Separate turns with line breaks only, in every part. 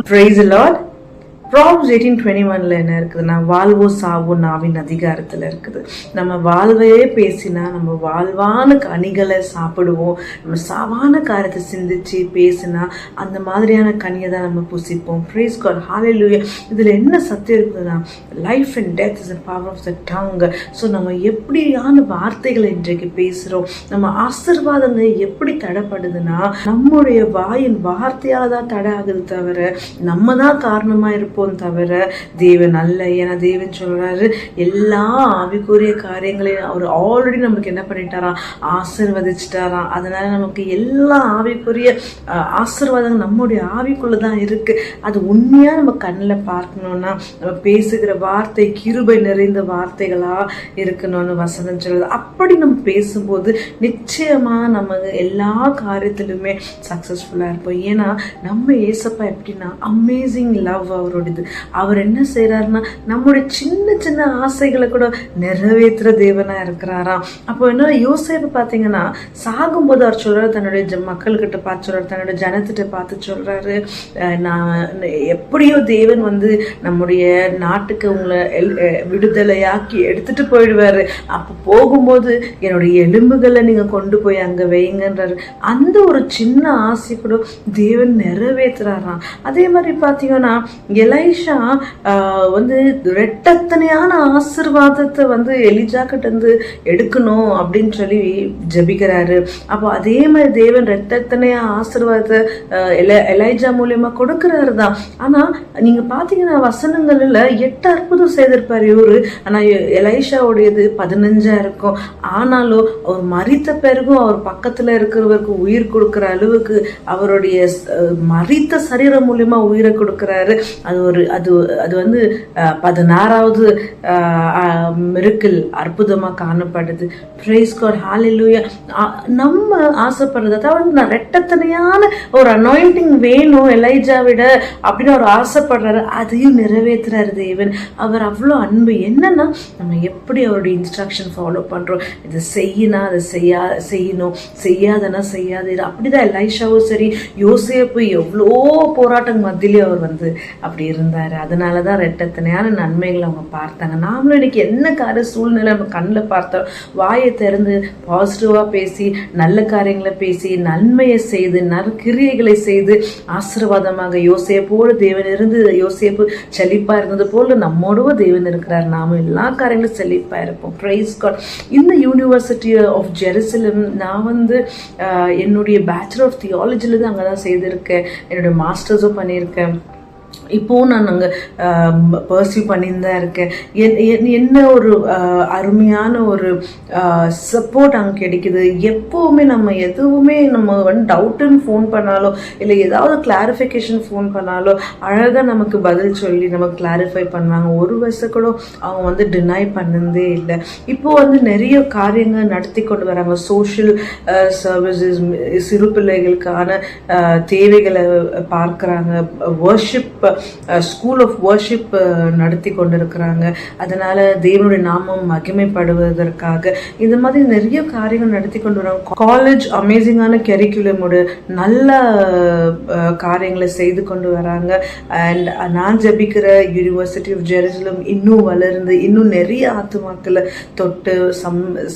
Praise the Lord. Props 18:21 என்ன இருக்குதுன்னா, வாழ்வோ சாவோ நாவின் அதிகாரத்தில் இருக்குது. நம்ம வாழ்வையே பேசினா நம்ம வாழ்வான கனிகளை சாப்பிடுவோம். நம்ம சாவான காரியத்தை சிந்திச்சு பேசினா அந்த மாதிரியான கனியை தான் நம்ம புசிப்போம். Praise God, hallelujah. இதில் என்ன சத்தியம் இருக்குதுன்னா, life and death is the power of the tongue. So நம்ம எப்படியான வார்த்தைகளை இன்றைக்கு பேசுகிறோம், நம்ம ஆசீர்வாதங்கள் எப்படி தடைப்படுதுன்னா நம்முடைய வாயின் வார்த்தையால் தான் தடை ஆகுது தவிர நம்ம தான் காரணமாக இருப்போம் தவிர தேவன் அல்ல. ஏன்னா தேவன் சொல்றாரு, எல்லா ஆவிக்குரிய காரியங்களையும் அவர் ஆல்ரெடி நமக்கு என்ன பண்ணிட்டாராம், ஆசீர்வதிச்சிட்டாராம். அதனால நமக்கு எல்லா ஆவிக்குரிய ஆசீர்வாதங்கள் நம்முடைய ஆவிக்குள்ளதான் இருக்கு. அது உண்மையா நம்ம கண்ணில் பார்க்கணும்னா நம்ம பேசுகிற வார்த்தை கிருபை நிறைந்த வார்த்தைகளா இருக்கணும்னு வசனம் சொல்லுது. அப்படி நம்ம பேசும்போது நிச்சயமா நம்ம எல்லா காரியத்திலுமே சக்சஸ்ஃபுல்லா இருப்போம். ஏன்னா நம்ம ஏசப்பா எப்படின்னா அமேசிங் லவ் அவரோடது. அவர் என்ன செய்யறாருன்னா நம்முடைய சின்ன சின்ன ஆசைகளை கூட நிறைவேற்றுற தேவனா இருக்கிறாராம். அப்போ என்ன யோசேப்பு பார்த்தீங்கன்னா சாகும்போது அவர் சொல்றாரு, தன்னுடைய மக்கள்கிட்ட பார்த்து சொல்றாரு, தன்னுடைய ஜனத்திட்ட பார்த்து சொல்றாரு, நான் எப்படியோ தேவன் நம்முடைய நாட்டுக்கு உங்களை விடுதலையாக்கி எடுத்துட்டு போயிடுவாரு. அப்போ போகும்போது என்னுடைய எலும்புகளை நீங்க கொண்டு போய் அங்க வைங்கன்றாரு. அந்த ஒரு சின்ன ஆசை கூட தேவன் நிறைவேற்றுறாராம். அதே மாதிரி பார்த்தீங்கன்னா எலைஷா ரெட்டத்தனையான ஆசீர்வாதத்தை எலிஜா கிட்ட இருந்து எடுக்கணும் அப்படின்னு சொல்லி ஜெபிக்கிறாரு. அப்போ அதே மாதிரி தேவன் ரெட்டத்தனையா ஆசீர்வாதத்தை எலைஜா மூலியமா கொடுக்கிறாரு தான். ஆனா நீங்க பாத்தீங்கன்னா வசனங்கள்ல 8 அற்புதம் செய்திருப்பாரு இவரு. ஆனா எலைஷாவுடையது 15 இருக்கும். ஆனாலும் அவர் மரித்த பிறகும் அவர் பக்கத்துல இருக்கிறவருக்கு உயிர் கொடுக்கிற அளவுக்கு அவருடைய மரித்த சரீரம் மூலியமா உயிரை கொடுக்கிறாரு. அது 16வது மிரக்கிள் அற்புதமா காணப்படுது. Praise God, hallelujah. நம்ம ஆசைப்படுறது, அதாவது நான் ரெட்டத்தனையான ஒரு அனாயிண்டிங் வேணும் எலைஜா விட அப்படின்னு அவர் ஆசைப்படுறாரு. அதையும் நிறைவேற்றுறாரு தேவன். அவர் அவ்வளோ அன்பு. என்னன்னா நம்ம எப்படி அவருடைய இன்ஸ்ட்ரக்ஷன் ஃபாலோ பண்றோம். இதை செய்யினா அதை செய்யணும், செய்யாதனா செய்யாது. அப்படிதான் எலைஷாவும் சரி, யோசேப்பு எவ்வளோ போராட்டம் மத்தியிலே அவர் அப்படி இருந்தாரு. அதனாலதான் ரெட்டத்தனையான நன்மைகளை அவங்க பார்த்தாங்க. நாமளும் இன்னைக்கு என்ன காரிய சூழ்நிலை நம்ம கண்ணில் பார்த்தோம், வாயை திறந்து பாசிட்டிவா பேசி நல்ல காரியங்களை பேசி நன்மையை செய்து நற்கிரியைகளை செய்து ஆசீர்வாதமாக யோசேப்போடு தேவன் இருந்து, யோசேப்பு செழிப்பா இருந்தது போல நம்மோட தேவன் இருக்கிறார். நாம எல்லா காரியங்களும் செழிப்பா இருப்போம். Praise God. இந்த யூனிவர்சிட்டி ஆஃப் ஜெருசலம் நான் என்னுடைய பேச்சுலர் ஆஃப் தியாலஜில தான் அங்கதான் செய்திருக்கேன். என்னுடைய மாஸ்டர்ஸும் பண்ணியிருக்கேன். இப்போவும் நான் அங்கே பர்சியூ பண்ணின்னு தான் இருக்கேன். என்ன ஒரு அருமையான ஒரு சப்போர்ட் அங்கே கிடைக்குது. எப்போவுமே நம்ம எதுவுமே நம்ம டவுட்டுன்னு ஃபோன் பண்ணாலோ இல்லை ஏதாவது கிளாரிஃபிகேஷன் ஃபோன் பண்ணாலோ அழகாக நமக்கு பதில் சொல்லி நமக்கு கிளாரிஃபை பண்ணுவாங்க. ஒரு வருஷம் கூட அவங்க டினை பண்ணதே இல்லை. இப்போ நிறைய காரியங்கள் நடத்தி கொண்டு வராங்க. சோஷியல் சர்வீசஸ், சிறு பிள்ளைகளுக்கான தேவைகளை பார்க்குறாங்க. வர்ஷிப் ஸ்கூல் ஆஃப் வர்ஷிப் நடத்தி கொண்டிருக்கிறாங்க. அதனால தேவனுடைய நாமம் மகிமைப்படுவதற்காக இந்த மாதிரி நிறைய காரியங்கள் நடத்தி கொண்டு வராங்க. காலேஜ் அமேசிங்கான கரிக்குலமோட நல்ல காரியங்களை செய்து கொண்டு வராங்க. அண்ட் நான் ஜபிக்கிற யூனிவர்சிட்டி ஆஃப் ஜெருசலம் இன்னும் வளர்ந்து இன்னும் நிறைய ஆத்துமாக்களை தொட்டு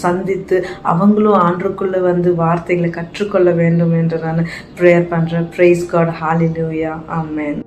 சந்தித்து அவங்களும் ஆண்டுக்குள்ள வார்த்தைகளை கற்றுக்கொள்ள வேண்டும் என்று நான் ப்ரேயர் பண்றேன். பிரைஸ் காட், ஹalleluya, ஆமென்.